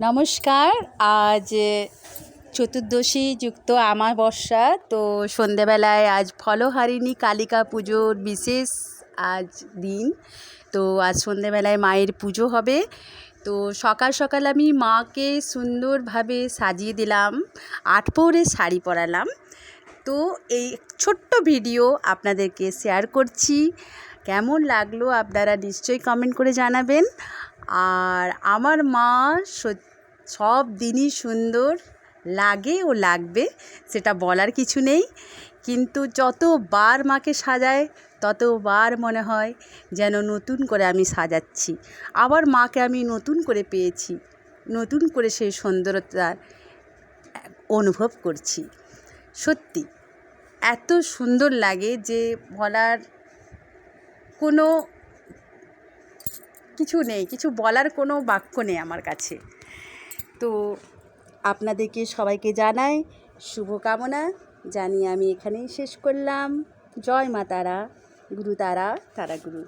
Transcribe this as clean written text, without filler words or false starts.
নমস্কার। আজ চতুর্দশী যুক্ত আমাবস্যা। তো সন্ধেবেলায় আজ ফলহারিণী কালিকা পুজোর বিশেষ আজ দিন। তো আজ সন্ধেবেলায় মায়ের পুজো হবে। তো সকাল সকাল আমি মাকে সুন্দরভাবে সাজিয়ে দিলাম, আটপৌরে শাড়ি পরালাম। তো এই ছোট্ট ভিডিও আপনাদেরকে শেয়ার করছি। কেমন লাগলো আপনারা নিশ্চয়ই কমেন্ট করে জানাবেন। আর আমার মা সব দিনই সুন্দর লাগে ও লাগবে, সেটা বলার কিছু নেই। কিন্তু যতবার মাকে সাজায় ততবার মনে হয় যেন নতুন করে আমি সাজাচ্ছি। আবার মাকে আমি নতুন করে পেয়েছি, নতুন করে সেই সুন্দরতার অনুভব করছি। সত্যি এত সুন্দর লাগে যে বলার কোনো কিছু নেই, কিছু বলার কোনো বাক্য নেই আমার কাছে। তো আপনাদেরকে সবাইকে জানাই শুভকামনা জানিয়ে আমি এখানেই শেষ করলাম। জয় মা তারা, গুরু তারা, তারা গুরু।